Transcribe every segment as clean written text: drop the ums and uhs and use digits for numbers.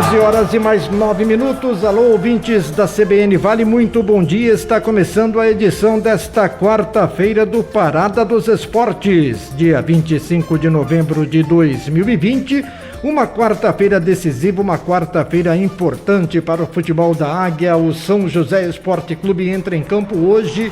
11 horas e mais 9 minutos. Alô, ouvintes da CBN Vale, muito bom dia. Está começando a edição desta quarta-feira do Parada dos Esportes, dia 25 de novembro de 2020. Uma quarta-feira decisiva, uma quarta-feira importante para o futebol da Águia. O São José Esporte Clube entra em campo hoje,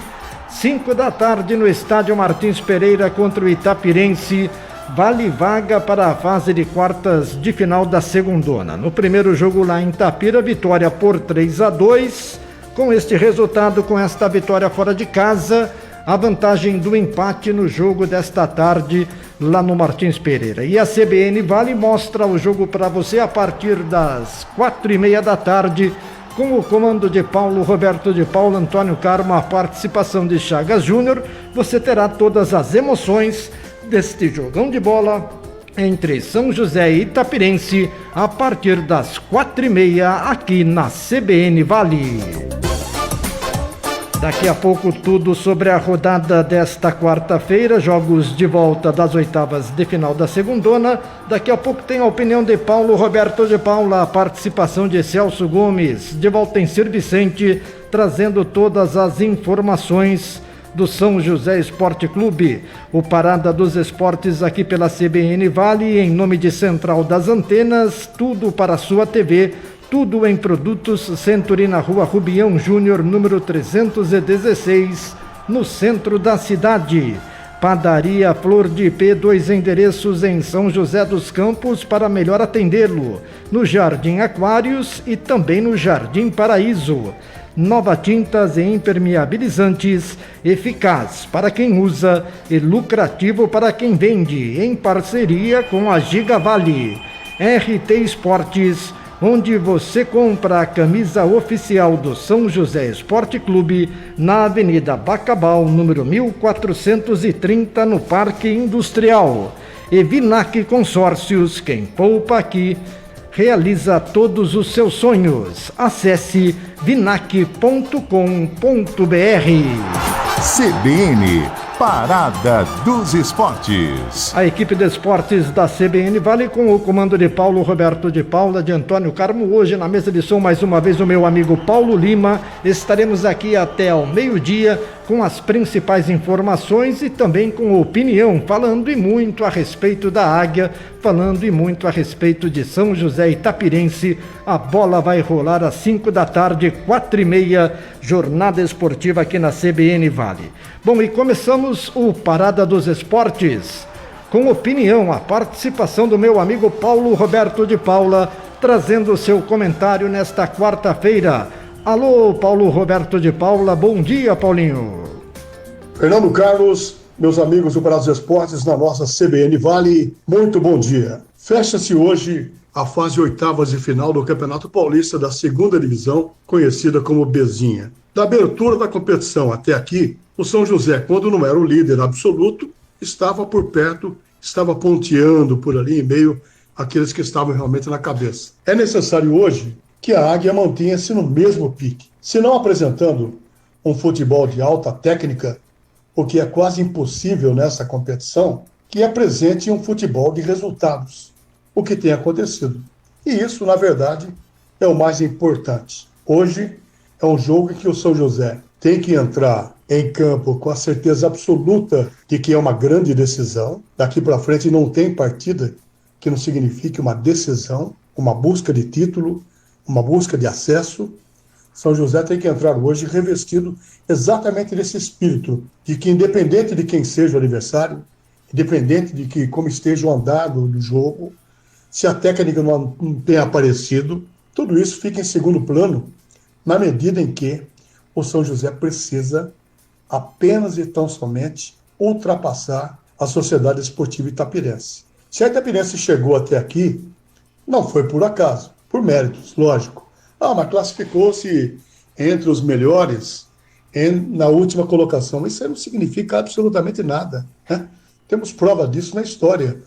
5 da tarde, no estádio Martins Pereira contra o Itapirense. Vale vaga para a fase de quartas de final da segundona. No primeiro jogo lá em Itapira, vitória por 3-2. Com este resultado, com esta vitória fora de casa, a vantagem do empate no jogo desta tarde lá no Martins Pereira. E a CBN Vale mostra o jogo para você a partir das 4:30 da tarde, com o comando de Paulo Roberto de Paula, Antônio Carmo, a participação de Chagas Júnior. Você terá todas as emoções deste jogão de bola entre São José e Itapirense a partir das 4:30 aqui na CBN Vale. Daqui a pouco tudo sobre a rodada desta quarta-feira, jogos de volta das oitavas de final da segundona. Daqui a pouco tem a opinião de Paulo Roberto de Paula, a participação de Celso Gomes, de Valtencir Vicente, trazendo todas as informações do São José Esporte Clube. O Parada dos Esportes aqui pela CBN Vale, em nome de Central das Antenas, tudo para a sua TV, tudo em produtos Century, na Rua Rubião Júnior, número 316, no centro da cidade. Padaria Flor de Ipê, 2 endereços em São José dos Campos para melhor atendê-lo, no Jardim Aquários e também no Jardim Paraíso. Nova Tintas e Impermeabilizantes, eficaz para quem usa e lucrativo para quem vende, em parceria com a Gigavale. RT Esportes, onde você compra a camisa oficial do São José Esporte Clube, na Avenida Bacabal, número 1430, no Parque Industrial. E Vinac Consórcios, quem poupa aqui realiza todos os seus sonhos. Acesse vinac.com.br. CBN, Parada dos Esportes. A equipe de esportes da CBN Vale, com o comando de Paulo Roberto de Paula, de Antônio Carmo. Hoje na mesa de som, mais uma vez, o meu amigo Paulo Lima. Estaremos aqui até ao meio-dia com as principais informações e também com opinião, falando e muito a respeito da Águia, falando e muito a respeito de São José Itapirense. A bola vai rolar às 5 da tarde, 4:30, jornada esportiva aqui na CBN Vale. Bom, e começamos o Parada dos Esportes com opinião, a participação do meu amigo Paulo Roberto de Paula, trazendo o seu comentário nesta quarta-feira. Alô, Paulo Roberto de Paula, bom dia, Paulinho. Fernando Carlos, meus amigos do Parada dos Esportes na nossa CBN Vale, muito bom dia. Fecha-se hoje a fase oitavas de final do Campeonato Paulista da segunda divisão, conhecida como Bezinha. Da abertura da competição até aqui, o São José, quando não era o líder absoluto, estava por perto, estava ponteando por ali, em meio àqueles que estavam realmente na cabeça. É necessário hoje que a Águia mantenha-se no mesmo pique, se não apresentando um futebol de alta técnica, o que é quase impossível nessa competição, que apresente um futebol de resultados, o que tem acontecido. E isso, na verdade, é o mais importante. Hoje é um jogo em que o São José tem que entrar em campo com a certeza absoluta de que é uma grande decisão. Daqui para frente não tem partida que não signifique uma decisão, uma busca de título, uma busca de acesso. São José tem que entrar hoje revestido exatamente desse espírito, de que independente de quem seja o adversário, independente de que como esteja o andado do jogo, se a técnica não tem aparecido, tudo isso fica em segundo plano, na medida em que o São José precisa apenas e tão somente ultrapassar a Sociedade Esportiva Itapirense. Se a Itapirense chegou até aqui, não foi por acaso, por méritos, lógico. Mas classificou-se entre os melhores na última colocação. Isso aí não significa absolutamente nada, né? Temos prova disso na história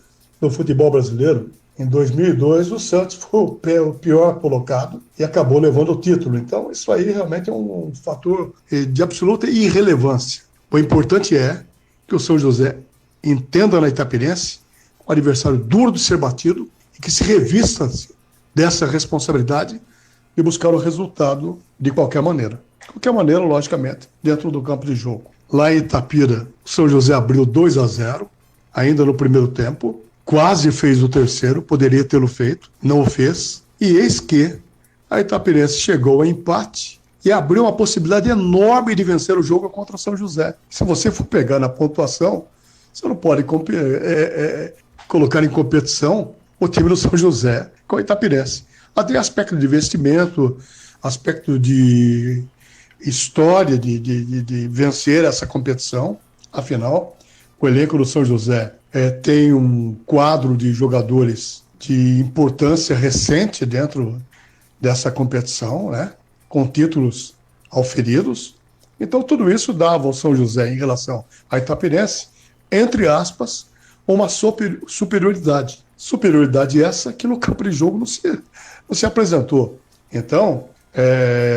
do futebol brasileiro. Em 2002, o Santos foi o pior colocado e acabou levando o título. Então, isso aí realmente é um fator de absoluta irrelevância. O importante é que o São José entenda na Itapirense um adversário duro de ser batido e que se revista dessa responsabilidade e buscar o resultado de qualquer maneira. De qualquer maneira, logicamente, dentro do campo de jogo. Lá em Itapira, o São José abriu 2-0, ainda no primeiro tempo, quase fez o terceiro, poderia tê-lo feito, não o fez, e eis que a Itapirense chegou ao empate e abriu uma possibilidade enorme de vencer o jogo contra o São José. Se você for pegar na pontuação, você não pode colocar em competição o time do São José com a Itapirense. Até aspecto de investimento, aspecto de história de vencer essa competição. Afinal, o elenco do São José tem um quadro de jogadores de importância recente dentro dessa competição, né? Com títulos auferidos. Então, tudo isso dava ao São José, em relação à Itapirense, entre aspas, uma superioridade. Superioridade essa que no campo de jogo não se apresentou. Então,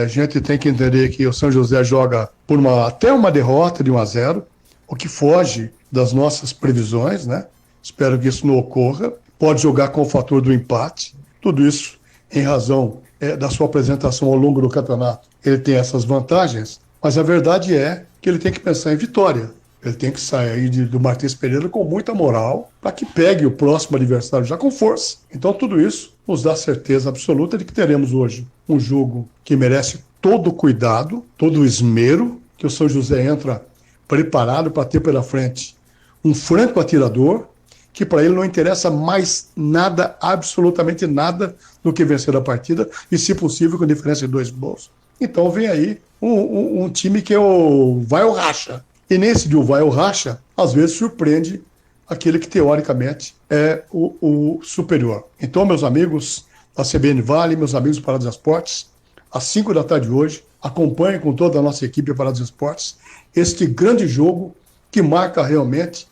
a gente tem que entender que o São José joga por até uma derrota de 1-0, o que foge das nossas previsões, né? Espero que isso não ocorra. Pode jogar com o fator do empate. Tudo isso em razão da sua apresentação ao longo do campeonato. Ele tem essas vantagens, mas a verdade é que ele tem que pensar em vitória. Ele tem que sair do Martins Pereira com muita moral para que pegue o próximo adversário já com força. Então tudo isso nos dá certeza absoluta de que teremos hoje um jogo que merece todo o cuidado, todo o esmero, que o São José entra preparado para ter pela frente um franco atirador, que para ele não interessa mais nada, absolutamente nada, do que vencer a partida, e se possível com diferença de 2 gols. Então vem aí um time que é o vai ou racha. E nesse de vai ou racha, às vezes surpreende aquele que teoricamente é o superior. Então, meus amigos da CBN Vale, meus amigos do Pará dos Esportes, às 5 da tarde hoje, acompanhem com toda a nossa equipe Pará dos Esportes este grande jogo que marca realmente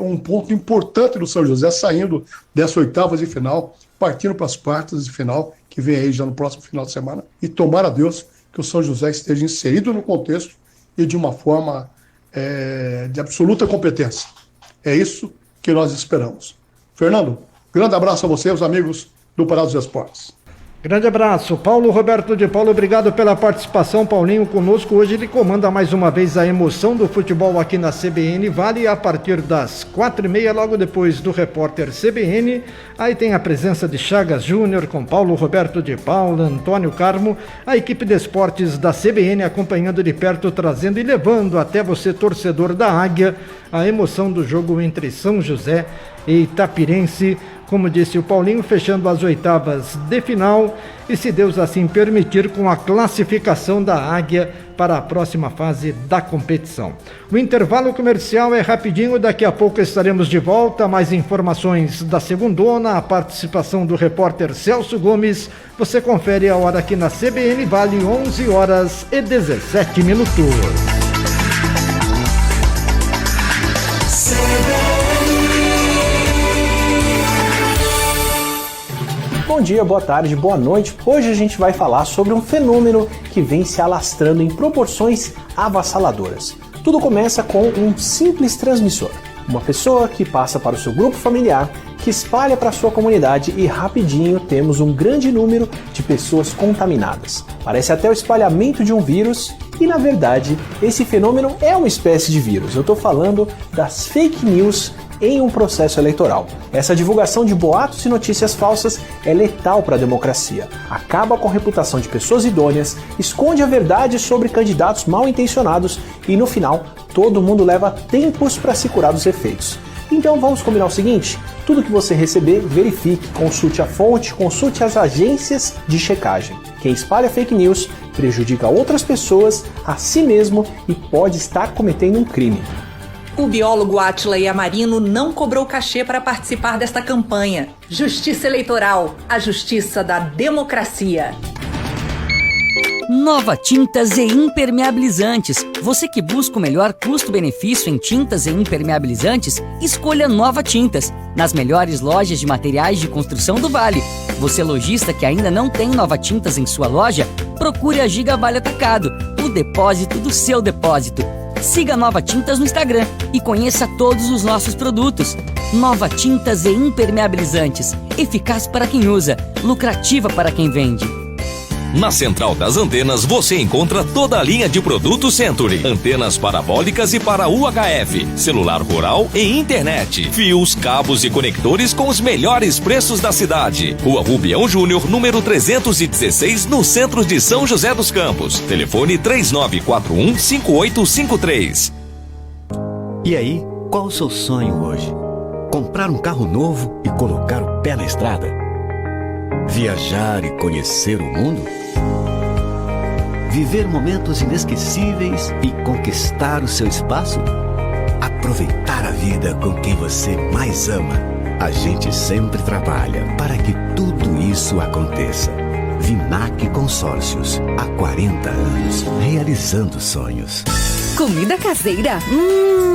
um ponto importante do São José, saindo dessa oitavas de final, partindo para as quartas de final, que vem aí já no próximo final de semana. E tomara a Deus que o São José esteja inserido no contexto e de uma forma de absoluta competência. É isso que nós esperamos. Fernando, grande abraço a você, os amigos do Pará dos Esportes. Grande abraço. Paulo Roberto de Paulo, obrigado pela participação. Paulinho conosco hoje, ele comanda mais uma vez a emoção do futebol aqui na CBN Vale, a partir das 4h30, logo depois do repórter CBN. Aí tem a presença de Chagas Júnior com Paulo Roberto de Paulo, Antônio Carmo, a equipe de esportes da CBN acompanhando de perto, trazendo e levando até você, torcedor da Águia, a emoção do jogo entre São José e Itapirense. Como disse o Paulinho, fechando as oitavas de final e, se Deus assim permitir, com a classificação da Águia para a próxima fase da competição. O intervalo comercial é rapidinho, daqui a pouco estaremos de volta. Mais informações da segundona, a participação do repórter Celso Gomes. Você confere a hora aqui na CBN Vale, 11h17. Bom dia, boa tarde, boa noite. Hoje a gente vai falar sobre um fenômeno que vem se alastrando em proporções avassaladoras. Tudo começa com um simples transmissor. Uma pessoa que passa para o seu grupo familiar, que espalha para a sua comunidade e rapidinho temos um grande número de pessoas contaminadas. Parece até o espalhamento de um vírus e, na verdade, esse fenômeno é uma espécie de vírus. Eu estou falando das fake news em um processo eleitoral. Essa divulgação de boatos e notícias falsas é letal para a democracia. Acaba com a reputação de pessoas idôneas, esconde a verdade sobre candidatos mal intencionados e, no final, todo mundo leva tempos para se curar dos efeitos. Então vamos combinar o seguinte: tudo que você receber, verifique, consulte a fonte, consulte as agências de checagem. Quem espalha fake news prejudica outras pessoas, a si mesmo e pode estar cometendo um crime. O biólogo Átila Yamarino não cobrou cachê para participar desta campanha. Justiça Eleitoral, a justiça da democracia. Nova Tintas e Impermeabilizantes. Você que busca o melhor custo-benefício em tintas e impermeabilizantes, escolha Nova Tintas, nas melhores lojas de materiais de construção do Vale. Você lojista que ainda não tem Nova Tintas em sua loja, procure a Giga Vale Atacado, o depósito do seu depósito. Siga Nova Tintas no Instagram e conheça todos os nossos produtos. Nova Tintas e Impermeabilizantes. Eficaz para quem usa, lucrativa para quem vende. Na Central das Antenas você encontra toda a linha de produtos Century. Antenas parabólicas e para UHF, celular rural e internet. Fios, cabos e conectores com os melhores preços da cidade. Rua Rubião Júnior, número 316, no centro de São José dos Campos. Telefone 3941-5853. E aí, qual o seu sonho hoje? Comprar um carro novo e colocar o pé na estrada? Viajar e conhecer o mundo? Viver momentos inesquecíveis e conquistar o seu espaço? Aproveitar a vida com quem você mais ama. A gente sempre trabalha para que tudo isso aconteça. Vinac Consórcios, há 40 anos, realizando sonhos. Comida caseira?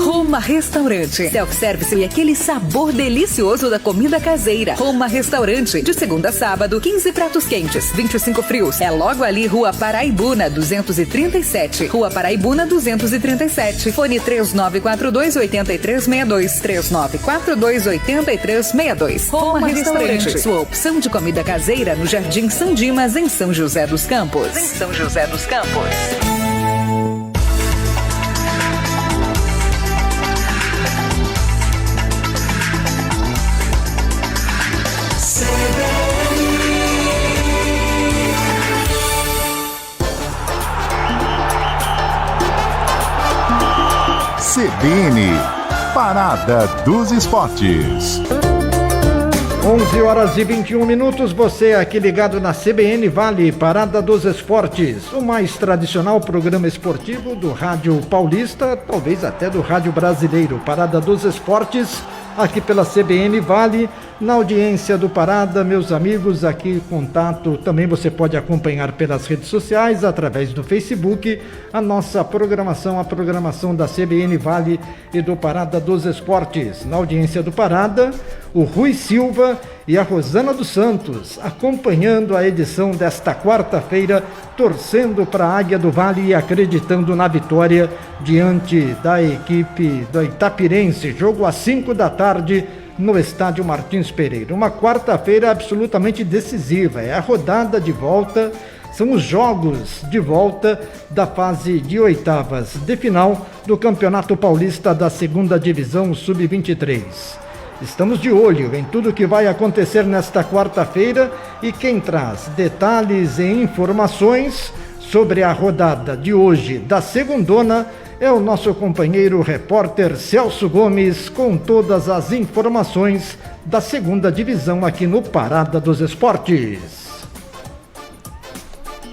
Roma Restaurante. Self-service e aquele sabor delicioso da comida caseira. Roma Restaurante. De segunda a sábado, 15 pratos quentes, 25 frios. É logo ali, Rua Paraibuna, 237. Rua Paraibuna, 237. Fone 3942-8362. 3942-8362. Roma Restaurante. Sua opção de comida caseira no Jardim São Dimas, em São José dos Campos. CBN, Parada dos Esportes. 11h21, você aqui ligado na CBN Vale, Parada dos Esportes, o mais tradicional programa esportivo do rádio paulista, talvez até do rádio brasileiro. Parada dos Esportes, aqui pela CBN Vale, na audiência do Parada, meus amigos, aqui contato, também você pode acompanhar pelas redes sociais, através do Facebook, a nossa programação, a programação da CBN Vale e do Parada dos Esportes. Na audiência do Parada, o Rui Silva e a Rosana dos Santos, acompanhando a edição desta quarta-feira, torcendo para a Águia do Vale e acreditando na vitória diante da equipe do Itapirense. Jogo às 5 da tarde no estádio Martins Pereira. Uma quarta-feira absolutamente decisiva, é a rodada de volta, são os jogos de volta da fase de oitavas de final do Campeonato Paulista da Segunda Divisão Sub-23. Estamos de olho em tudo que vai acontecer nesta quarta-feira e quem traz detalhes e informações sobre a rodada de hoje da segundona é o nosso companheiro repórter Celso Gomes, com todas as informações da segunda divisão aqui no Parada dos Esportes.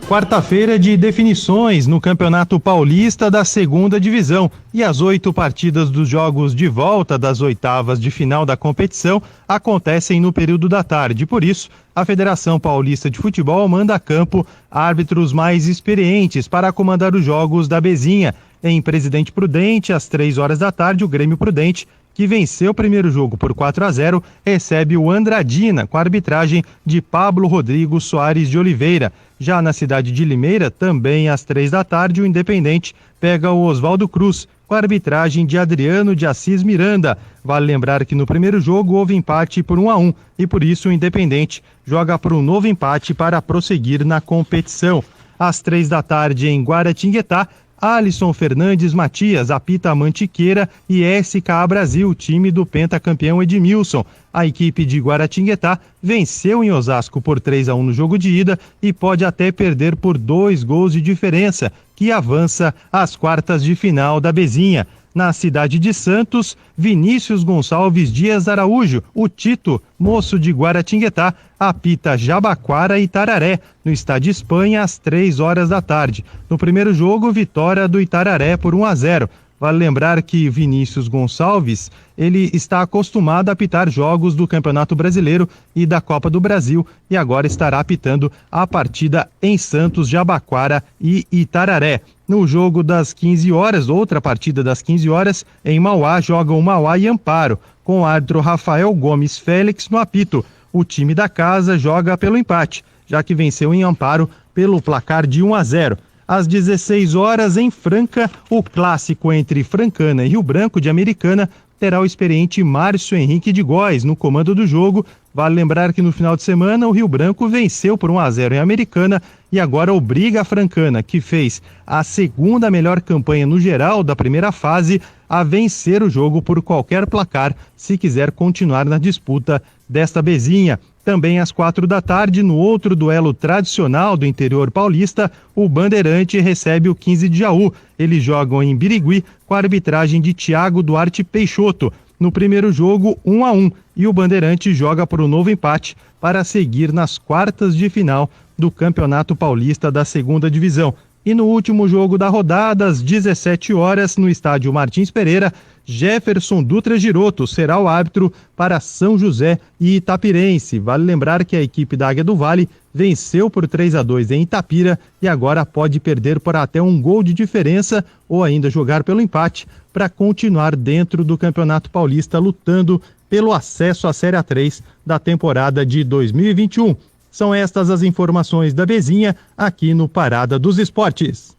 Quarta-feira de definições no Campeonato Paulista da Segunda Divisão e as 8 partidas dos jogos de volta das oitavas de final da competição acontecem no período da tarde. Por isso, a Federação Paulista de Futebol manda a campo árbitros mais experientes para comandar os jogos da Bezinha. Em Presidente Prudente, às 3 horas da tarde, o Grêmio Prudente, que venceu o primeiro jogo por 4-0, recebe o Andradina, com a arbitragem de Pablo Rodrigo Soares de Oliveira. Já na cidade de Limeira, também às 3 da tarde, o Independente pega o Oswaldo Cruz, com a arbitragem de Adriano de Assis Miranda. Vale lembrar que no primeiro jogo houve empate por 1-1 e por isso o Independente joga por um novo empate para prosseguir na competição. Às 3 da tarde, em Guaratinguetá, Alisson Fernandes Matias apita a Mantiqueira e SKA Brasil, time do pentacampeão Edmilson. A equipe de Guaratinguetá venceu em Osasco por 3-1 no jogo de ida e pode até perder por 2 gols de diferença, que avança às quartas de final da Bezinha. Na cidade de Santos, Vinícius Gonçalves Dias Araújo, o Tito, moço de Guaratinguetá, apita Jabaquara e Itararé, no estádio Espanha, às 3 horas da tarde. No primeiro jogo, vitória do Itararé por 1-0. Vale lembrar que Vinícius Gonçalves, ele está acostumado a apitar jogos do Campeonato Brasileiro e da Copa do Brasil e agora estará apitando a partida em Santos, Jabaquara e Itararé. No jogo das 15 horas, outra partida das 15 horas, em Mauá, jogam Mauá e Amparo, com o árbitro Rafael Gomes Félix no apito. O time da casa joga pelo empate, já que venceu em Amparo pelo placar de 1-0. às 16 horas em Franca, o clássico entre Francana e Rio Branco de Americana terá o experiente Márcio Henrique de Góes no comando do jogo. Vale lembrar que no final de semana o Rio Branco venceu por 1-0 em Americana e agora obriga a Francana, que fez a segunda melhor campanha no geral da primeira fase, a vencer o jogo por qualquer placar se quiser continuar na disputa desta bezinha. Também às 16h, no outro duelo tradicional do interior paulista, o Bandeirante recebe o 15 de Jaú. Eles jogam em Birigui com a arbitragem de Thiago Duarte Peixoto. No primeiro jogo, 1-1, e o Bandeirante joga por um novo empate para seguir nas quartas de final do Campeonato Paulista da Segunda Divisão. E no último jogo da rodada, às 17 horas, no estádio Martins Pereira, Jefferson Dutra Giroto será o árbitro para São José e Itapirense. Vale lembrar que a equipe da Águia do Vale venceu por 3-2 em Itapira e agora pode perder por até um gol de diferença ou ainda jogar pelo empate para continuar dentro do Campeonato Paulista lutando pelo acesso à Série A3 da temporada de 2021. São estas as informações da Bezinha aqui no Parada dos Esportes.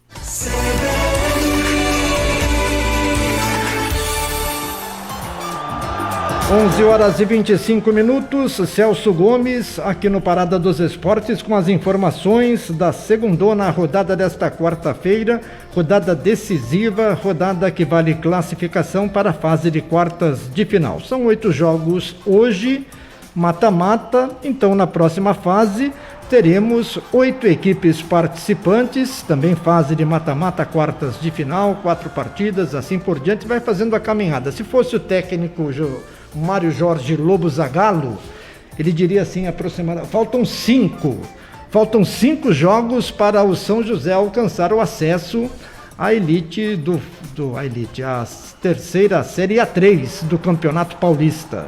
11h25, Celso Gomes, aqui no Parada dos Esportes, com as informações da segundona rodada desta quarta-feira, rodada decisiva, rodada que vale classificação para a fase de quartas de final. São 8 jogos hoje, mata-mata, então na próxima fase teremos 8 equipes participantes, também fase de mata-mata, quartas de final, 4 partidas, assim por diante, vai fazendo a caminhada. Se fosse o técnico Mário Jorge Lobo Zagallo, ele diria assim, aproximadamente, faltam 5 jogos para o São José alcançar o acesso à elite a terceira Série A3 do Campeonato Paulista.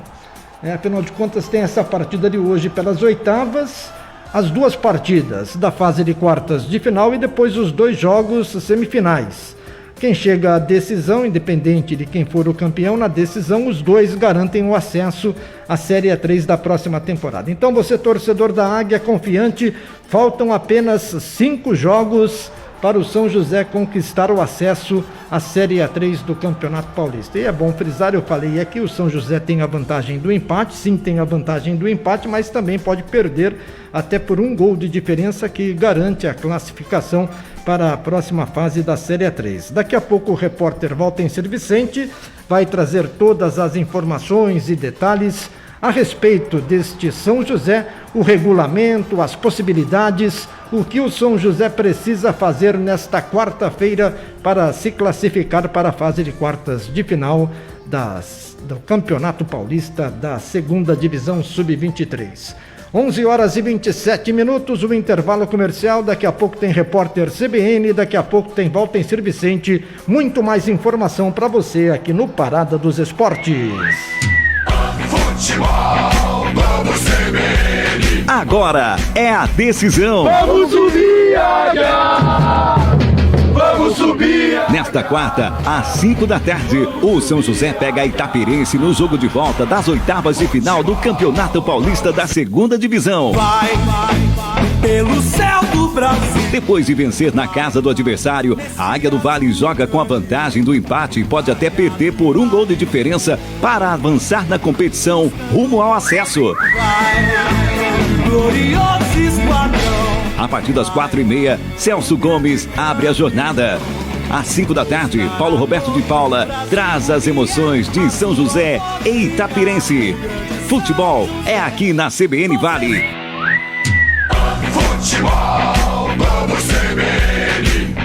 Afinal de contas, tem essa partida de hoje pelas oitavas, as 2 partidas da fase de quartas de final e depois os 2 jogos semifinais. Quem chega à decisão, independente de quem for o campeão, na decisão os 2 garantem o acesso à Série A3 da próxima temporada. Então você, torcedor da Águia, confiante, faltam apenas 5 jogos para o São José conquistar o acesso à Série A3 do Campeonato Paulista. E é bom frisar, eu falei aqui, o São José tem a vantagem do empate, sim, tem a vantagem do empate, mas também pode perder até por 1 gol de diferença que garante a classificação para a próxima fase da Série A3. Daqui a pouco o repórter Valtencir Vicente vai trazer todas as informações e detalhes a respeito deste São José, o regulamento, as possibilidades, o que o São José precisa fazer nesta quarta-feira para se classificar para a fase de quartas de final do Campeonato Paulista da Segunda Divisão Sub-23. 11h27, o intervalo comercial, daqui a pouco tem repórter CBN, daqui a pouco tem Valtencir Vicente, muito mais informação para você aqui no Parada dos Esportes. Futebol, vamos CBN. Agora é a decisão. Vamos subir, Águia! Vamos subir! Nesta quarta, às 5 da tarde, o São José pega a Itapirense no jogo de volta das oitavas de final do Campeonato Paulista da Segunda Divisão. Vai, pelo céu do Brasil. Depois de vencer na casa do adversário, a Águia do Vale joga com a vantagem do empate e pode até perder por 1 gol de diferença para avançar na competição rumo ao acesso. Glorioso esquadrão. A partir das 4h30, Celso Gomes abre a jornada. Às 5 da tarde, Paulo Roberto de Paula traz as emoções de São José e Itapirense. Futebol é aqui na CBN Vale. Futebol, vamos CBN.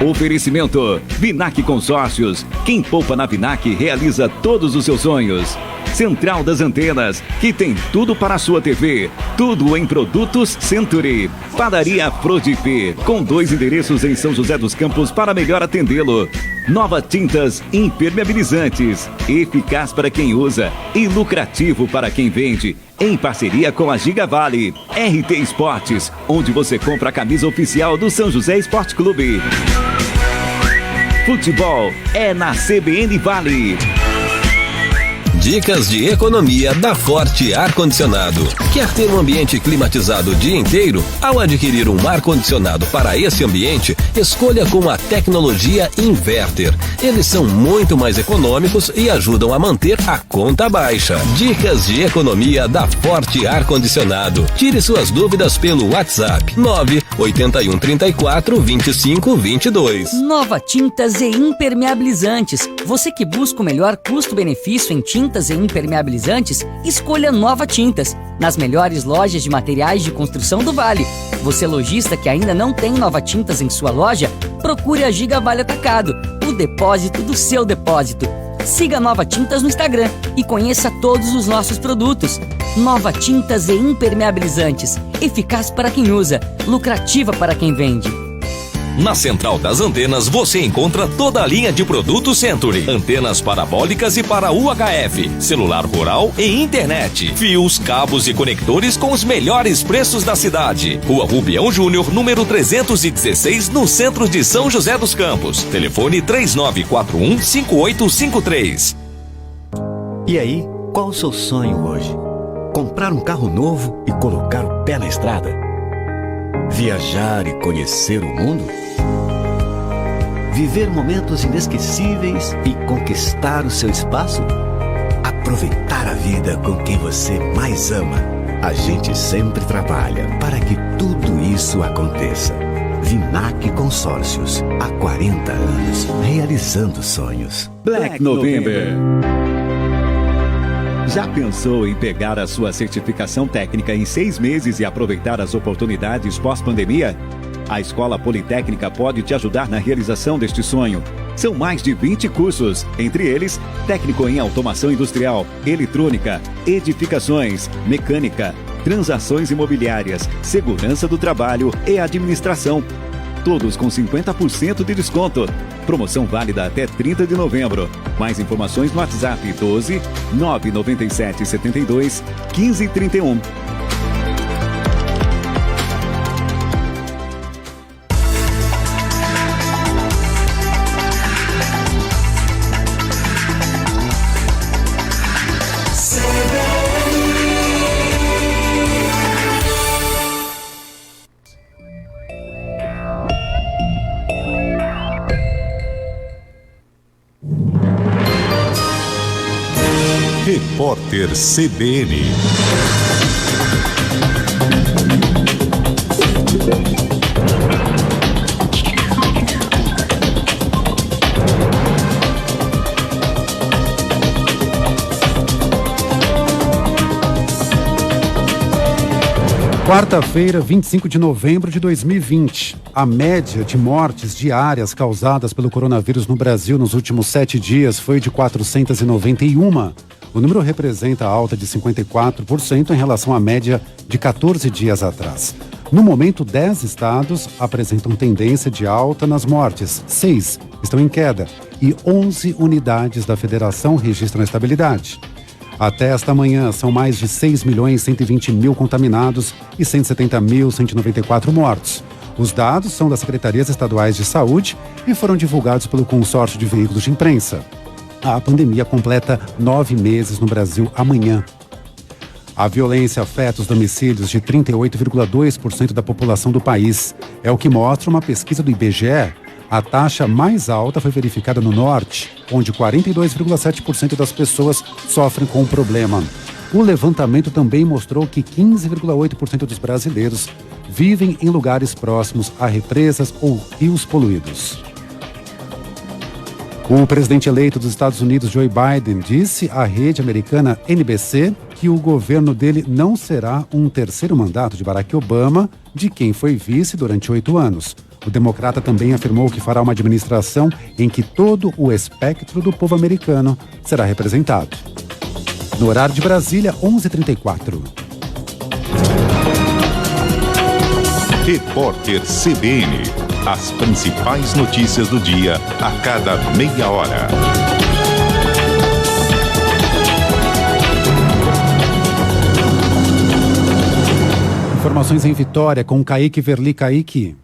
Oferecimento Vinac Consórcios. Quem poupa na Vinac realiza todos os seus sonhos. Central das Antenas, que tem tudo para a sua TV. Tudo em produtos Century. Padaria Prodipe, com 2 endereços em São José dos Campos para melhor atendê-lo. Nova Tintas Impermeabilizantes, eficaz para quem usa e lucrativo para quem vende. Em parceria com a Gigavale. RT Esportes, onde você compra a camisa oficial do São José Esporte Clube. Futebol é na CBN Vale. Dicas de economia da Forte Ar-Condicionado. Quer ter um ambiente climatizado o dia inteiro? Ao adquirir um ar-condicionado para esse ambiente, escolha com a tecnologia Inverter. Eles são muito mais econômicos e ajudam a manter a conta baixa. Dicas de economia da Forte Ar-Condicionado. Tire suas dúvidas pelo WhatsApp 981342522. Nova Tintas e Impermeabilizantes. Você que busca o melhor custo-benefício em tintas e impermeabilizantes, escolha Nova Tintas, nas melhores lojas de materiais de construção do Vale. Você lojista que ainda não tem Nova Tintas em sua loja, procure a Giga Vale Atacado, o depósito do seu depósito. Siga Nova Tintas no Instagram e conheça todos os nossos produtos. Nova Tintas e Impermeabilizantes, eficaz para quem usa, lucrativa para quem vende. Na Central das Antenas você encontra toda a linha de produtos Century. Antenas parabólicas e para UHF, celular rural e internet. Fios, cabos e conectores com os melhores preços da cidade. Rua Rubião Júnior, número 316, no centro de São José dos Campos. Telefone 3941-5853. E aí, qual o seu sonho hoje? Comprar um carro novo e colocar o pé na estrada? Viajar e conhecer o mundo? Viver momentos inesquecíveis e conquistar o seu espaço? Aproveitar a vida com quem você mais ama. A gente sempre trabalha para que tudo isso aconteça. Vinac Consórcios, há 40 anos, realizando sonhos. Black November. Já pensou em pegar a sua certificação técnica em 6 meses e aproveitar as oportunidades pós-pandemia? A Escola Politécnica pode te ajudar na realização deste sonho. São mais de 20 cursos, entre eles técnico em automação industrial, eletrônica, edificações, mecânica, transações imobiliárias, segurança do trabalho e administração. Todos com 50% de desconto. Promoção válida até 30 de novembro. Mais informações no WhatsApp 12 997 72 1531. Repórter CBN. Quarta-feira, 25 de novembro de 2020. A média de mortes diárias causadas pelo coronavírus no Brasil nos últimos 7 dias foi de 491. O número representa alta de 54% em relação à média de 14 dias atrás. No momento, 10 estados apresentam tendência de alta nas mortes, 6 estão em queda e 11 unidades da federação registram estabilidade. Até esta manhã, são mais de 6.120.000 contaminados e 170.194 mortos. Os dados são das secretarias estaduais de saúde e foram divulgados pelo consórcio de veículos de imprensa. A pandemia completa 9 meses no Brasil amanhã. A violência afeta os domicílios de 38,2% da população do país. É o que mostra uma pesquisa do IBGE. A taxa mais alta foi verificada no norte, onde 42,7% das pessoas sofrem com o problema. O levantamento também mostrou que 15,8% dos brasileiros vivem em lugares próximos a represas ou rios poluídos. O presidente eleito dos Estados Unidos, Joe Biden, disse à rede americana NBC que o governo dele não será um terceiro mandato de Barack Obama, de quem foi vice durante 8 anos. O democrata também afirmou que fará uma administração em que todo o espectro do povo americano será representado. No horário de Brasília, 11h34. Repórter CBN. As principais notícias do dia a cada meia hora. Informações em Vitória com Kaique Verli. Kaique.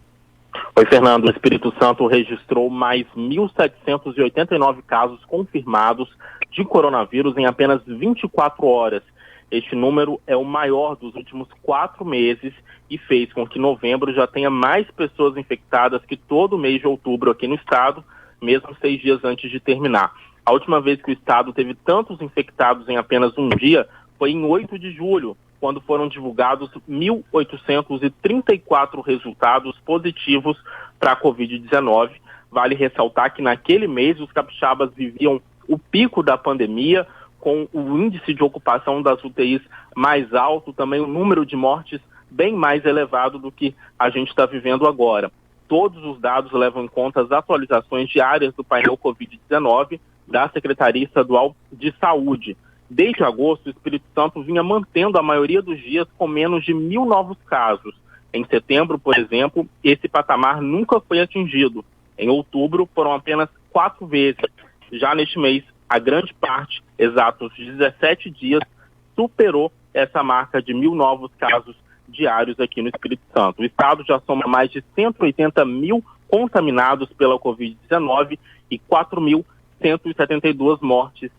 Oi, Fernando. O Espírito Santo registrou mais 1.789 casos confirmados de coronavírus em apenas 24 horas. Este número é o maior dos últimos 4 meses e fez com que novembro já tenha mais pessoas infectadas que todo o mês de outubro aqui no estado, mesmo 6 dias antes de terminar. A última vez que o estado teve tantos infectados em apenas um dia foi em 8 de julho, quando foram divulgados 1.834 resultados positivos para a Covid-19. Vale ressaltar que naquele mês os capixabas viviam o pico da pandemia, com o índice de ocupação das UTIs mais alto, também o número de mortes bem mais elevado do que a gente está vivendo agora. Todos os dados levam em conta as atualizações diárias do painel Covid-19 da Secretaria Estadual de Saúde. Desde agosto, o Espírito Santo vinha mantendo a maioria dos dias com menos de 1.000 novos casos. Em setembro, por exemplo, esse patamar nunca foi atingido. Em outubro, foram apenas 4 vezes. Já neste mês, a grande parte, exatos 17 dias, superou essa marca de 1.000 novos casos diários aqui no Espírito Santo. O estado já soma mais de 180 mil contaminados pela Covid-19 e 4.172 mortes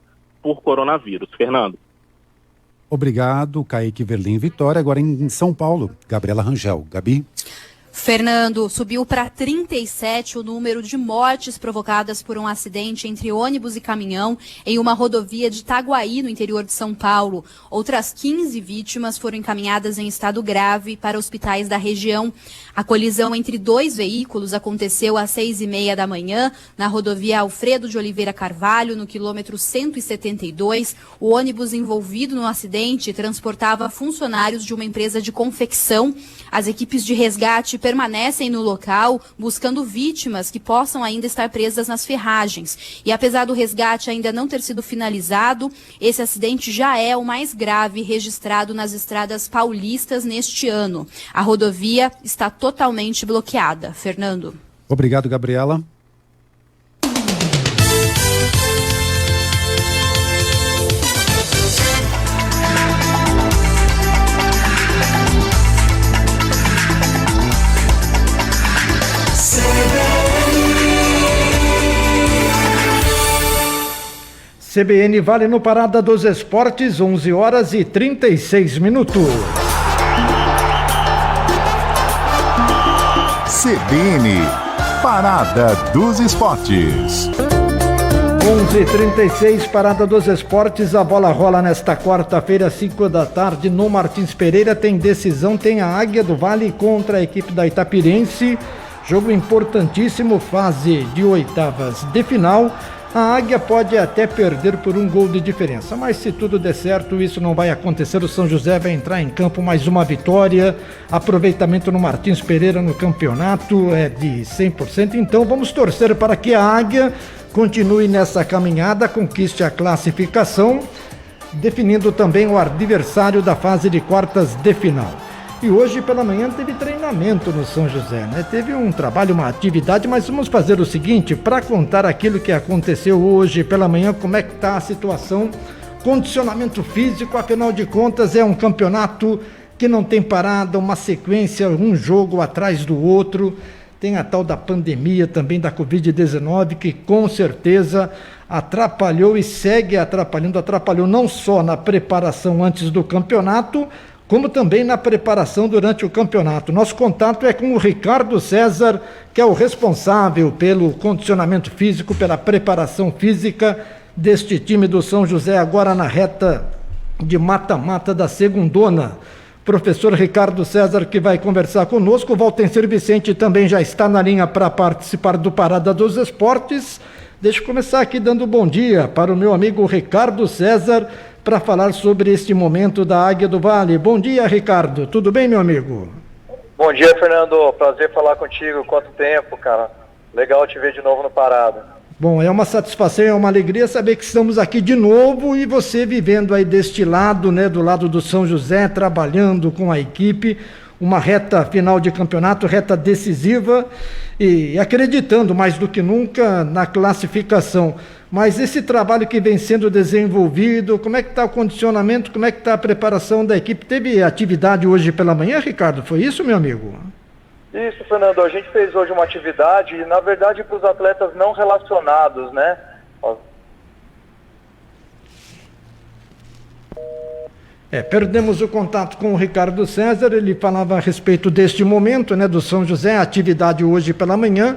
por coronavírus. Fernando. Obrigado, Kaique Verlim Vitória. Agora em São Paulo, Gabriela Rangel. Gabi. Fernando, subiu para 37 o número de mortes provocadas por um acidente entre ônibus e caminhão em uma rodovia de Itaguaí, no interior de São Paulo. Outras 15 vítimas foram encaminhadas em estado grave para hospitais da região. A colisão entre 2 veículos aconteceu às 6h30 da manhã, na rodovia Alfredo de Oliveira Carvalho, no quilômetro 172. O ônibus envolvido no acidente transportava funcionários de uma empresa de confecção. As equipes de resgate permanecem no local, buscando vítimas que possam ainda estar presas nas ferragens. E apesar do resgate ainda não ter sido finalizado, esse acidente já é o mais grave registrado nas estradas paulistas neste ano. A rodovia está totalmente bloqueada. Fernando. Obrigado, Gabriela. CBN Vale no Parada dos Esportes, 11 horas e 36 minutos. CBN, Parada dos Esportes. 11h36, Parada dos Esportes, a bola rola nesta quarta-feira, 5 da tarde, no Martins Pereira. Tem decisão, tem a Águia do Vale contra a equipe da Itapirense. Jogo importantíssimo, fase de oitavas de final. A Águia pode até perder por um gol de diferença, mas se tudo der certo, isso não vai acontecer. O São José vai entrar em campo mais uma vitória. Aproveitamento no Martins Pereira no campeonato é de 100%. Então vamos torcer para que a Águia continue nessa caminhada, conquiste a classificação, definindo também o adversário da fase de quartas de final. E hoje pela manhã teve treinamento no São José, né? Teve um trabalho, uma atividade, mas vamos fazer o seguinte, para contar aquilo que aconteceu hoje pela manhã, como é que está a situação, condicionamento físico, afinal de contas é um campeonato que não tem parada, uma sequência, um jogo atrás do outro, tem a tal da pandemia também da Covid-19, que com certeza atrapalhou e segue atrapalhando, atrapalhou não só na preparação antes do campeonato, como também na preparação durante o campeonato. Nosso contato é com o Ricardo César, que é o responsável pelo condicionamento físico, pela preparação física deste time do São José, agora na reta de mata-mata da segundona. Professor Ricardo César, que vai conversar conosco. O Valtencir Vicente também já está na linha para participar do Parada dos Esportes. Deixa eu começar aqui dando bom dia para o meu amigo Ricardo César, para falar sobre este momento da Águia do Vale. Bom dia, Ricardo. Tudo bem, meu amigo? Bom dia, Fernando. Prazer falar contigo. Quanto tempo, cara. Legal te ver de novo no Parada. Bom, é uma satisfação, é uma alegria saber que estamos aqui de novo e você vivendo aí deste lado, né, do lado do São José, trabalhando com a equipe, uma reta final de campeonato, reta decisiva e acreditando mais do que nunca na classificação. Mas esse trabalho que vem sendo desenvolvido, como é que está o condicionamento, como é que está a preparação da equipe? Teve atividade hoje pela manhã, Ricardo? Foi isso, meu amigo? Isso, Fernando. A gente fez hoje uma atividade, na verdade, para os atletas não relacionados, né? Perdemos o contato com o Ricardo César, ele falava a respeito deste momento, né, do São José, a atividade hoje pela manhã.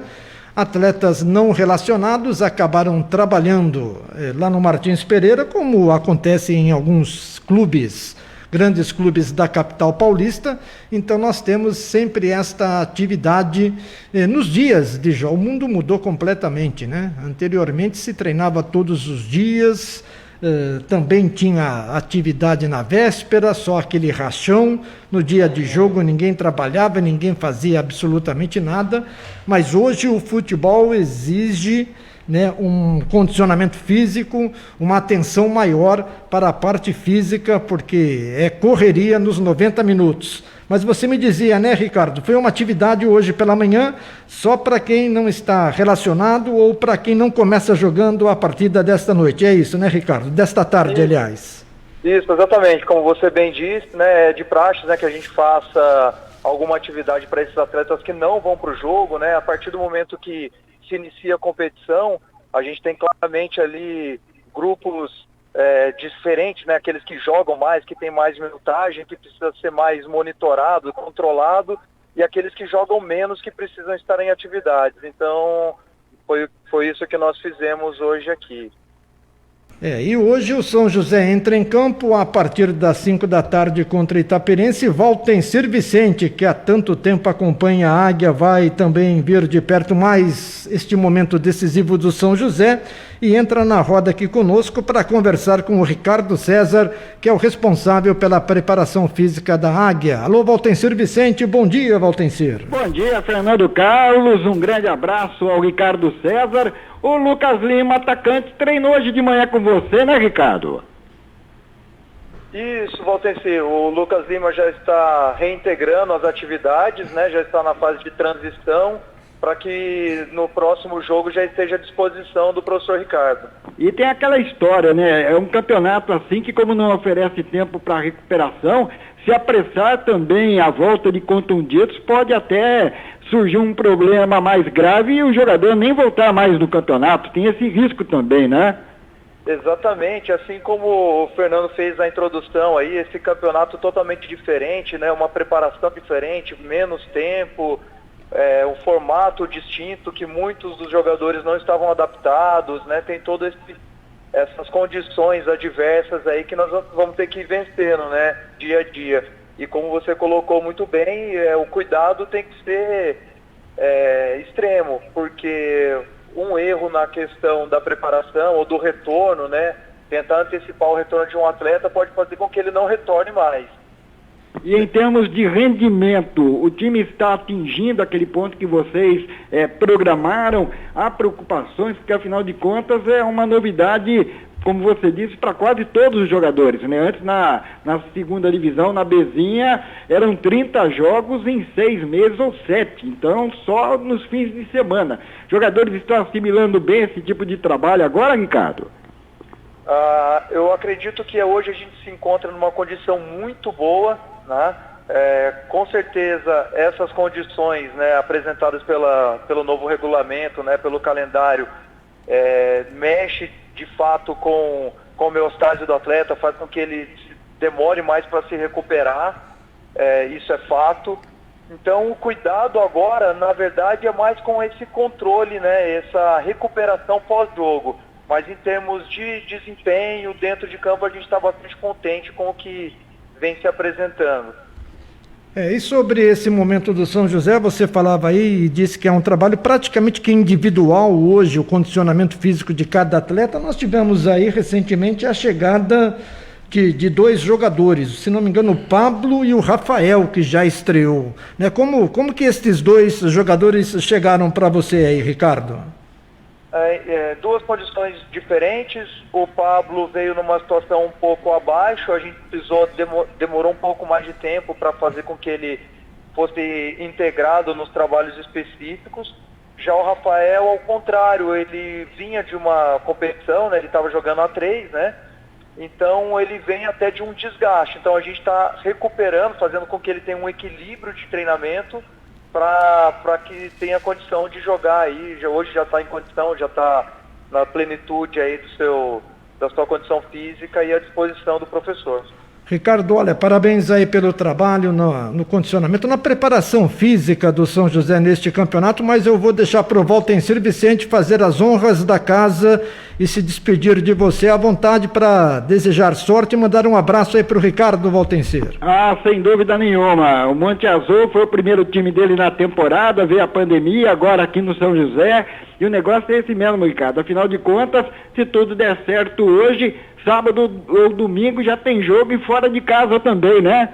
Atletas não relacionados acabaram trabalhando lá no Martins Pereira, como acontece em alguns clubes, grandes clubes da capital paulista. Então nós temos sempre esta atividade nos dias de jogo. O mundo mudou completamente, né? Anteriormente se treinava todos os dias, também tinha atividade na véspera, só aquele rachão. No dia de jogo ninguém trabalhava, ninguém fazia absolutamente nada, mas hoje o futebol exige, né, um condicionamento físico, uma atenção maior para a parte física, porque é correria nos 90 minutos. Mas você me dizia, né, Ricardo, foi uma atividade hoje pela manhã só para quem não está relacionado ou para quem não começa jogando a partida desta noite. É isso, né, Ricardo? Desta tarde, aliás. Isso, exatamente. Como você bem disse, né, é de praxe, né, que a gente faça alguma atividade para esses atletas que não vão para o jogo, né? A partir do momento que se inicia a competição, a gente tem claramente ali grupos diferentes, né? Aqueles que jogam mais, que tem mais minutagem, que precisa ser mais monitorado, controlado, e aqueles que jogam menos, que precisam estar em atividades. Então, foi isso que nós fizemos hoje aqui. E hoje o São José entra em campo a partir das 5 da tarde contra Itaperense. Valtencir Vicente, que há tanto tempo acompanha a Águia, vai também vir de perto mais este momento decisivo do São José e entra na roda aqui conosco para conversar com o Ricardo César, que é o responsável pela preparação física da Águia. Alô, Valtencir Vicente, bom dia, Valtencir. Bom dia, Fernando Carlos, um grande abraço ao Ricardo César. O Lucas Lima, atacante, treinou hoje de manhã com você, né, Ricardo? Isso, Valtencir. O Lucas Lima já está reintegrando as atividades, né? Já está na fase de transição, para que no próximo jogo já esteja à disposição do professor Ricardo. E tem aquela história, né? É um campeonato assim que, como não oferece tempo para recuperação, se apressar também a volta de contundidos, pode até surgir um problema mais grave e o jogador nem voltar mais no campeonato. Tem esse risco também, né? Exatamente, assim como o Fernando fez a introdução aí, esse campeonato totalmente diferente, né? Uma preparação diferente, menos tempo, um formato distinto que muitos dos jogadores não estavam adaptados, né? Tem todas essas condições adversas aí que nós vamos ter que ir vencendo, né? Dia a dia. E como você colocou muito bem, o cuidado tem que ser extremo, porque um erro na questão da preparação ou do retorno, né? Tentar antecipar o retorno de um atleta pode fazer com que ele não retorne mais. E em termos de rendimento, o time está atingindo aquele ponto que vocês programaram? Há preocupações, porque afinal de contas é uma novidade, como você disse, para quase todos os jogadores, né? Antes na segunda divisão, na Bezinha, eram 30 jogos em 6 meses ou 7, então só nos fins de semana. Jogadores estão assimilando bem esse tipo de trabalho agora, Ricardo? Eu acredito que hoje a gente se encontra numa condição muito boa, né? Com certeza essas condições, né, apresentadas pelo novo regulamento, né, pelo calendário, mexe de fato com a homeostase do atleta, faz com que ele demore mais para se recuperar, isso é fato. Então o cuidado agora, na verdade, é mais com esse controle, né, essa recuperação pós-jogo. Mas em termos de desempenho, dentro de campo, a gente está bastante contente com o que vem se apresentando. E sobre esse momento do São José, você falava aí e disse que é um trabalho praticamente que individual hoje, o condicionamento físico de cada atleta. Nós tivemos aí recentemente a chegada de 2 jogadores, se não me engano, o Pablo e o Rafael, que já estreou, né? Como que estes 2 jogadores chegaram para você aí, Ricardo? 2 condições diferentes. O Pablo veio numa situação um pouco abaixo, a gente demorou um pouco mais de tempo para fazer com que ele fosse integrado nos trabalhos específicos. Já o Rafael, ao contrário, ele vinha de uma competição, né? Ele estava jogando A3, né? Então ele vem até de um desgaste. Então a gente está recuperando, fazendo com que ele tenha um equilíbrio de treinamento para que tenha condição de jogar aí. Hoje já está em condição, já está na plenitude aí da sua condição física e à disposição do professor. Ricardo, olha, parabéns aí pelo trabalho no condicionamento, na preparação física do São José neste campeonato, mas eu vou deixar para o Valtencir Vicente fazer as honras da casa e se despedir de você à vontade para desejar sorte e mandar um abraço aí para o Ricardo, Valtencir. Sem dúvida nenhuma. O Monte Azul foi o primeiro time dele na temporada, veio a pandemia, agora aqui no São José, e o negócio é esse mesmo, Ricardo. Afinal de contas, se tudo der certo hoje, sábado ou domingo já tem jogo e fora de casa também, né?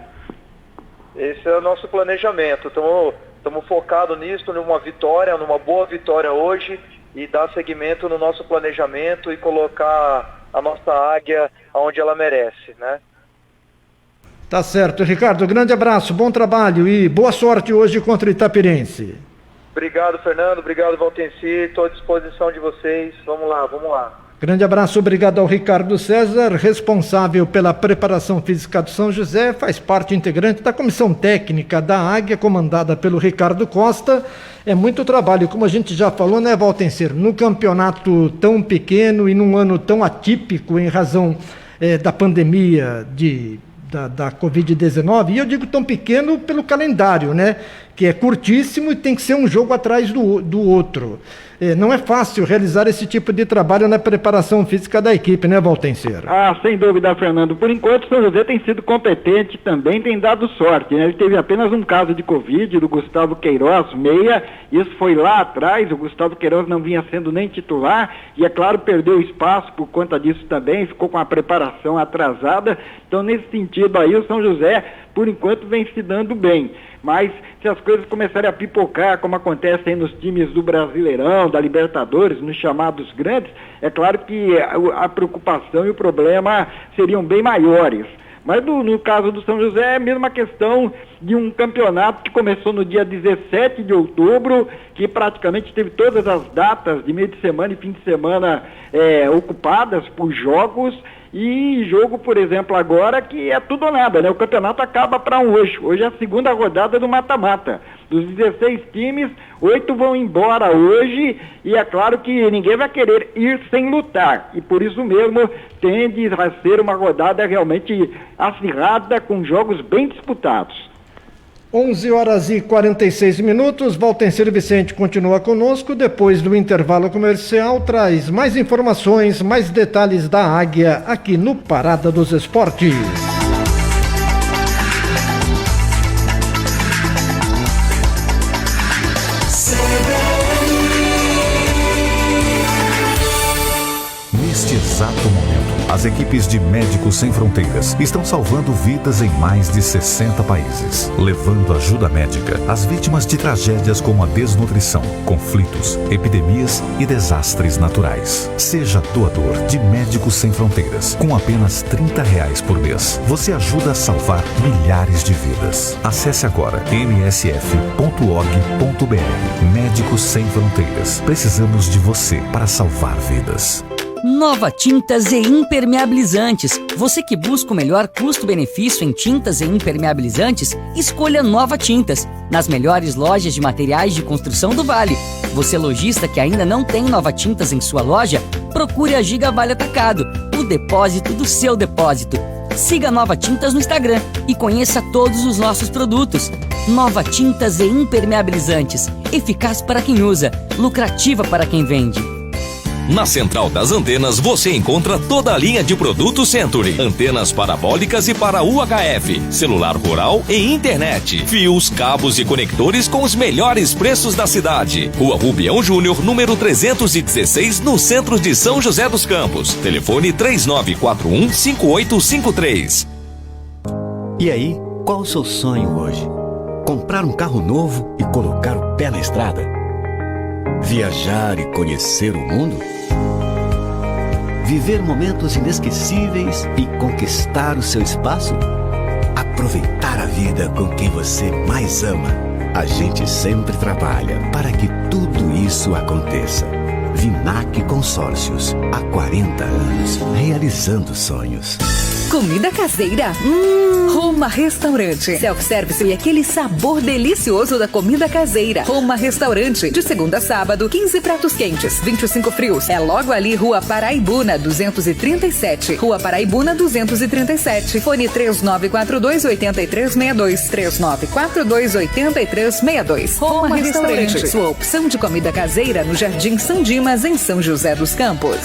Esse é o nosso planejamento. Estamos focados nisso, numa vitória, numa boa vitória hoje, e dar seguimento no nosso planejamento e colocar a nossa águia onde ela merece, né? Tá certo, Ricardo. Grande abraço, bom trabalho e boa sorte hoje contra o Itapirense. Obrigado, Fernando. Obrigado, Valtencir. Estou à disposição de vocês. Vamos lá. Grande abraço, obrigado ao Ricardo César, responsável pela preparação física do São José, faz parte integrante da comissão técnica da Águia, comandada pelo Ricardo Costa. É muito trabalho, como a gente já falou, né, Valtencir? No campeonato tão pequeno e num ano tão atípico em razão da pandemia da Covid-19, e eu digo tão pequeno pelo calendário, né? Que é curtíssimo e tem que ser um jogo atrás do outro. Não é fácil realizar esse tipo de trabalho na preparação física da equipe, né, Valtencir? Sem dúvida, Fernando. Por enquanto, o São José tem sido competente, também tem dado sorte, né? Ele teve apenas um caso de Covid, do Gustavo Queiroz, meia, isso foi lá atrás, o Gustavo Queiroz não vinha sendo nem titular, e é claro, perdeu espaço por conta disso também, ficou com a preparação atrasada, então nesse sentido aí, o São José, por enquanto, vem se dando bem. Mas se as coisas começarem a pipocar, como acontece aí nos times do Brasileirão, da Libertadores, nos chamados grandes, é claro que a preocupação e o problema seriam bem maiores. Mas no caso do São José é a mesma questão de um campeonato que começou no dia 17 de outubro, que praticamente teve todas as datas de meio de semana e fim de semana ocupadas por jogos. E jogo, por exemplo, agora que é tudo ou nada, né? O campeonato acaba para hoje. Hoje é a segunda rodada do mata-mata. Dos 16 times, 8 vão embora hoje e é claro que ninguém vai querer ir sem lutar. E por isso mesmo tende a ser uma rodada realmente acirrada, com jogos bem disputados. 11h46, Valtencir Vicente continua conosco. Depois do intervalo comercial, traz mais informações, mais detalhes da Águia aqui no Parada dos Esportes. Neste exato momento, as equipes de Médicos Sem Fronteiras estão salvando vidas em mais de 60 países, levando ajuda médica às vítimas de tragédias como a desnutrição, conflitos, epidemias e desastres naturais. Seja doador de Médicos Sem Fronteiras. Com apenas R$30 por mês, você ajuda a salvar milhares de vidas. Acesse agora msf.org.br. Médicos Sem Fronteiras. Precisamos de você para salvar vidas. Nova Tintas e Impermeabilizantes. Você que busca o melhor custo-benefício em tintas e impermeabilizantes, escolha Nova Tintas, nas melhores lojas de materiais de construção do Vale. Você lojista que ainda não tem Nova Tintas em sua loja, procure a Giga Vale Atacado, o depósito do seu depósito. Siga Nova Tintas no Instagram e conheça todos os nossos produtos. Nova Tintas e Impermeabilizantes, eficaz para quem usa, lucrativa para quem vende. Na Central das Antenas você encontra toda a linha de produtos Century. Antenas parabólicas e para UHF, celular rural e internet. Fios, cabos e conectores com os melhores preços da cidade. Rua Rubião Júnior, número 316, no centro de São José dos Campos. Telefone 3941-5853. E aí, qual o seu sonho hoje? Comprar um carro novo e colocar o pé na estrada? Viajar e conhecer o mundo? Viver momentos inesquecíveis e conquistar o seu espaço? Aproveitar a vida com quem você mais ama. A gente sempre trabalha para que tudo isso aconteça. Vinac Consórcios, há 40 anos, realizando sonhos. Comida caseira? Roma Restaurante. Self-service e aquele sabor delicioso da comida caseira. Roma Restaurante. De segunda a sábado, 15 pratos quentes, 25 frios. É logo ali, Rua Paraibuna, 237. Rua Paraibuna, 237. Fone 3942-8362. 3942-8362. Roma Restaurante. Sua opção de comida caseira no Jardim São Dimas, em São José dos Campos.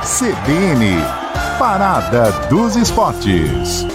CBN, Parada dos Esportes.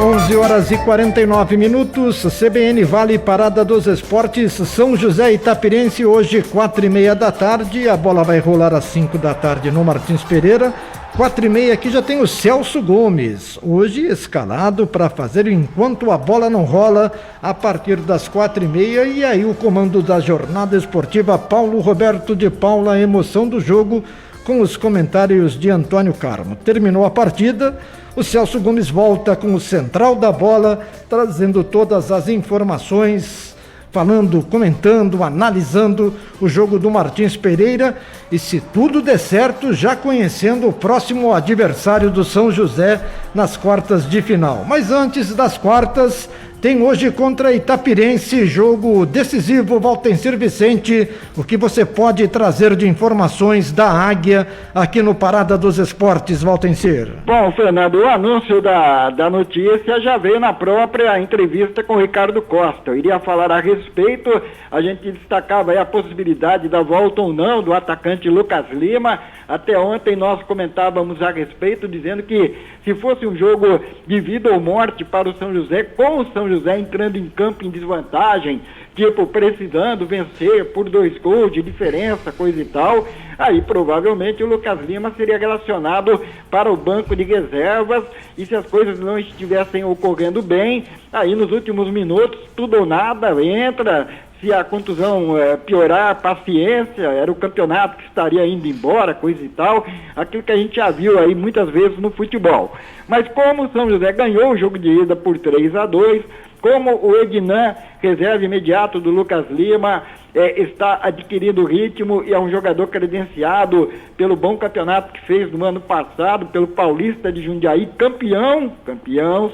11h49, CBN Vale Parada dos Esportes, São José Itapirense, hoje 4h30 da tarde, a bola vai rolar às 5 da tarde no Martins Pereira. 4h30 aqui já tem o Celso Gomes, hoje escalado para fazer enquanto a bola não rola, a partir das 4h30, e aí o comando da jornada esportiva, Paulo Roberto de Paula, a emoção do jogo, com os comentários de Antônio Carmo. Terminou a partida, o Celso Gomes volta com o central da bola, trazendo todas as informações, falando, comentando, analisando o jogo do Martins Pereira, e se tudo der certo, já conhecendo o próximo adversário do São José nas quartas de final. Mas antes das quartas, tem hoje contra Itapirense, jogo decisivo. Valtencir Vicente, o que você pode trazer de informações da Águia aqui no Parada dos Esportes, Valtencir? Bom, Fernando, o anúncio da notícia já veio na própria entrevista com o Ricardo Costa. Eu iria falar a respeito, a gente destacava aí a possibilidade da volta ou não do atacante Lucas Lima. Até ontem nós comentávamos a respeito, dizendo que se fosse um jogo de vida ou morte para o São José, com o São José entrando em campo em desvantagem, tipo precisando vencer por 2 gols de diferença, coisa e tal, aí provavelmente o Lucas Lima seria relacionado para o banco de reservas, e se as coisas não estivessem ocorrendo bem, aí nos últimos minutos, tudo ou nada, entra. Se a contusão piorar, paciência, era o campeonato que estaria indo embora, coisa e tal, aquilo que a gente já viu aí muitas vezes no futebol. Mas como o São José ganhou o jogo de ida por 3-2, como o Ednan, reserva imediato do Lucas Lima, está adquirindo ritmo e é um jogador credenciado pelo bom campeonato que fez no ano passado, pelo Paulista de Jundiaí, campeão,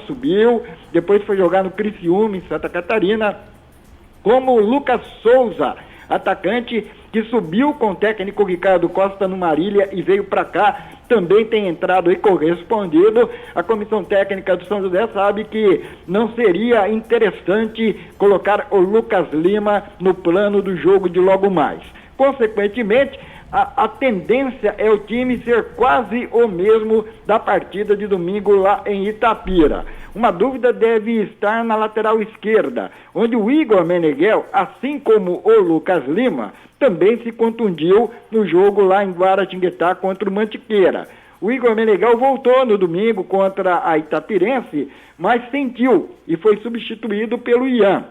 subiu, depois foi jogar no Criciúma, em Santa Catarina, como o Lucas Souza, atacante que subiu com o técnico Ricardo Costa no Marília e veio para cá, também tem entrado e correspondido. A comissão técnica do São José sabe que não seria interessante colocar o Lucas Lima no plano do jogo de logo mais. Consequentemente, a tendência é o time ser quase o mesmo da partida de domingo lá em Itapira. Uma dúvida deve estar na lateral esquerda, onde o Igor Meneghel, assim como o Lucas Lima, também se contundiu no jogo lá em Guaratinguetá contra o Mantiqueira. O Igor Meneghel voltou no domingo contra a Itapirense, mas sentiu e foi substituído pelo Ian.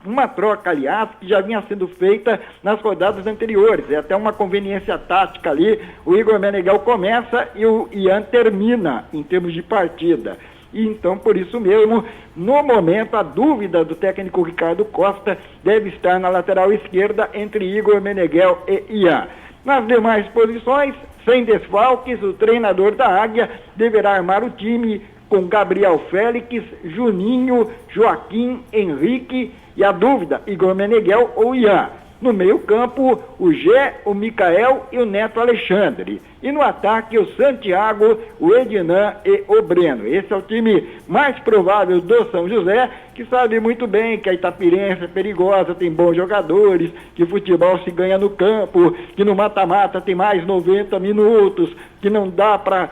Uma troca, aliás, que já vinha sendo feita nas rodadas anteriores. É até uma conveniência tática ali. O Igor Meneghel começa e o Ian termina em termos de partida. E então, por isso mesmo, no momento, a dúvida do técnico Ricardo Costa deve estar na lateral esquerda entre Igor Meneghel e Ian. Nas demais posições, sem desfalques, o treinador da Águia deverá armar o time com Gabriel Félix, Juninho, Joaquim, Henrique e a dúvida, Igor Meneghel ou Ian. No meio-campo, o Gé, o Micael e o Neto Alexandre. E no ataque, o Santiago, o Ednan e o Breno. Esse é o time mais provável do São José, que sabe muito bem que a Itapirense é perigosa, tem bons jogadores, que futebol se ganha no campo, que no mata-mata tem mais 90 minutos, que não dá para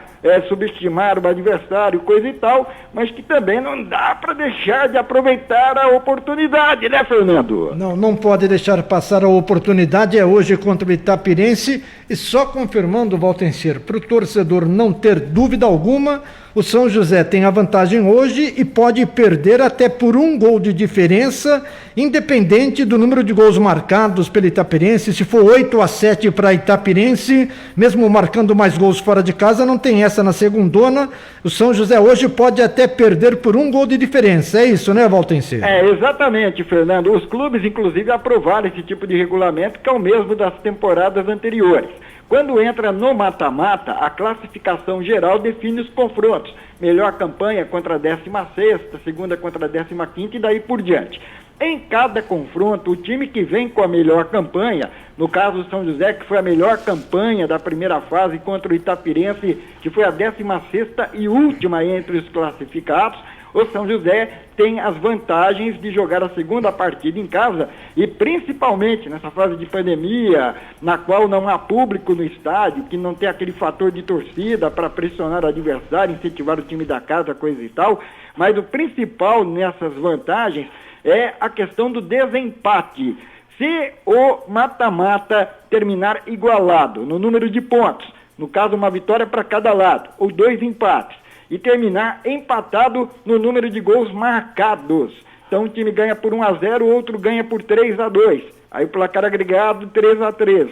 subestimar o adversário, coisa e tal, mas que também não dá para deixar de aproveitar a oportunidade, né, Fernando? Não pode deixar passar a oportunidade, é hoje contra o Itapirense, e só confirmando, Valtencir, para o torcedor não ter dúvida alguma, O São José tem a vantagem hoje e pode perder até por 1 gol de diferença, independente do número de gols marcados pelo Itapirense. Se for 8-7 para Itapirense, mesmo marcando mais gols fora de casa, não tem essa na segundona. O São José hoje pode até perder por 1 gol de diferença. É isso, né, Valtenci? Exatamente, Fernando. Os clubes, inclusive, aprovaram esse tipo de regulamento, que é o mesmo das temporadas anteriores. Quando entra no mata-mata, a classificação geral define os confrontos. Melhor campanha contra a 16ª, segunda contra a 15ª e daí por diante. Em cada confronto, o time que vem com a melhor campanha, no caso do São José, que foi a melhor campanha da primeira fase contra o Itapirense, que foi a 16ª e última entre os classificados, o São José tem as vantagens de jogar a segunda partida em casa e principalmente nessa fase de pandemia, na qual não há público no estádio, que não tem aquele fator de torcida para pressionar o adversário, incentivar o time da casa, coisa e tal, mas o principal nessas vantagens é a questão do desempate. Se o mata-mata terminar igualado no número de pontos, no caso uma vitória para cada lado, ou 2 empates, e terminar empatado no número de gols marcados. Então um time ganha por 1-0, o outro ganha por 3-2. Aí o placar agregado 3-3.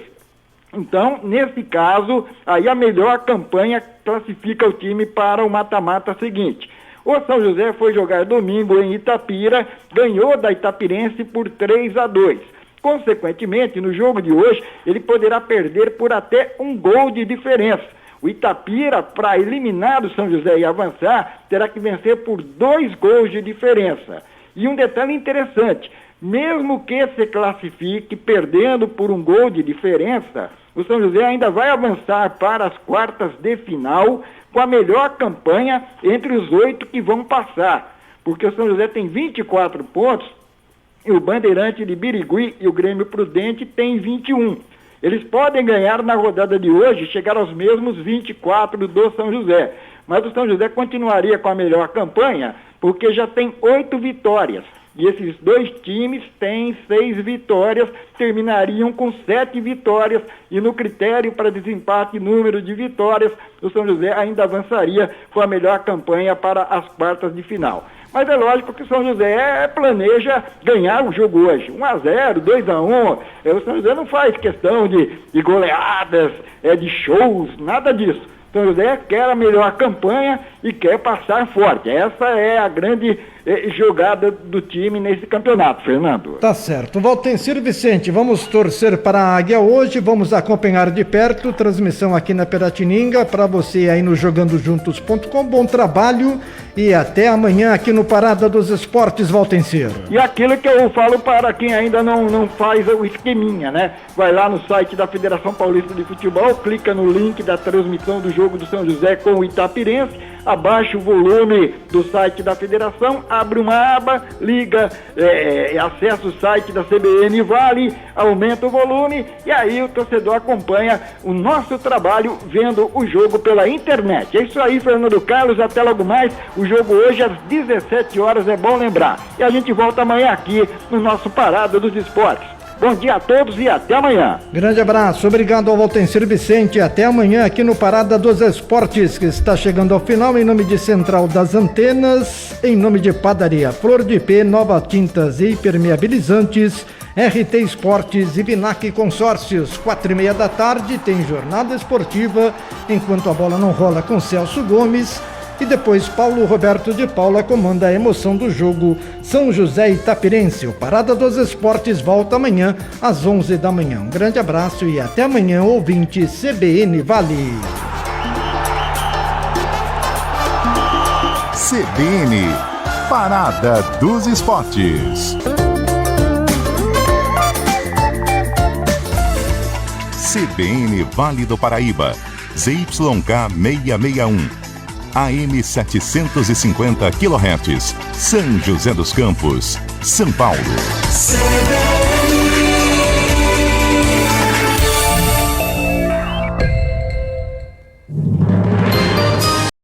Então, nesse caso, aí a melhor campanha classifica o time para o mata-mata seguinte. O São José foi jogar domingo em Itapira, ganhou da Itapirense por 3-2. Consequentemente, no jogo de hoje, ele poderá perder por até 1 gol de diferença. O Itapira, para eliminar o São José e avançar, terá que vencer por 2 gols de diferença. E um detalhe interessante, mesmo que se classifique perdendo por 1 gol de diferença, o São José ainda vai avançar para as quartas de final com a melhor campanha entre os 8 que vão passar. Porque o São José tem 24 pontos e o Bandeirante de Birigui e o Grêmio Prudente tem 21. Eles podem ganhar na rodada de hoje, chegar aos mesmos 24 do São José. Mas o São José continuaria com a melhor campanha, porque já tem 8 vitórias. E esses 2 times têm 6 vitórias, terminariam com 7 vitórias. E no critério para desempate e número de vitórias, o São José ainda avançaria com a melhor campanha para as quartas de final. Mas é lógico que o São José planeja ganhar o jogo hoje. 1-0, 2-1. O São José não faz questão de goleadas, de shows, nada disso. O São José quer a melhor campanha e quer passar forte. Essa é a grande jogada do time nesse campeonato, Fernando. Tá certo. Valtencir Vicente, vamos torcer para a Águia hoje, vamos acompanhar de perto, transmissão aqui na Piratininga, para você aí no jogandojuntos.com. Bom trabalho e até amanhã aqui no Parada dos Esportes, Valtencir. E aquilo que eu falo para quem ainda não faz o esqueminha, né? Vai lá no site da Federação Paulista de Futebol, clica no link da transmissão do jogo do São José com o Itapirense, abaixa o volume do site da Federação, abre uma aba, liga, acessa o site da CBN Vale, aumenta o volume e aí o torcedor acompanha o nosso trabalho vendo o jogo pela internet. É isso aí, Fernando Carlos, até logo mais. O jogo hoje às 17 horas, é bom lembrar. E a gente volta amanhã aqui no nosso Parada dos Esportes. Bom dia a todos e até amanhã. Grande abraço, obrigado ao Valtencir Vicente. Até amanhã aqui no Parada dos Esportes, que está chegando ao final. Em nome de Central das Antenas, em nome de Padaria Flor de P, Nova Tintas e Impermeabilizantes, RT Esportes e Vinac Consórcios. 4:30 da tarde tem jornada esportiva, enquanto a bola não rola com Celso Gomes. E depois Paulo Roberto de Paula comanda a emoção do jogo São José e Itapirense. O Parada dos Esportes volta amanhã às 11 da manhã. Um grande abraço e até amanhã, ouvinte CBN Vale. CBN, Parada dos Esportes. CBN Vale do Paraíba, ZYK 661. AM 750 kHz, São José dos Campos, São Paulo.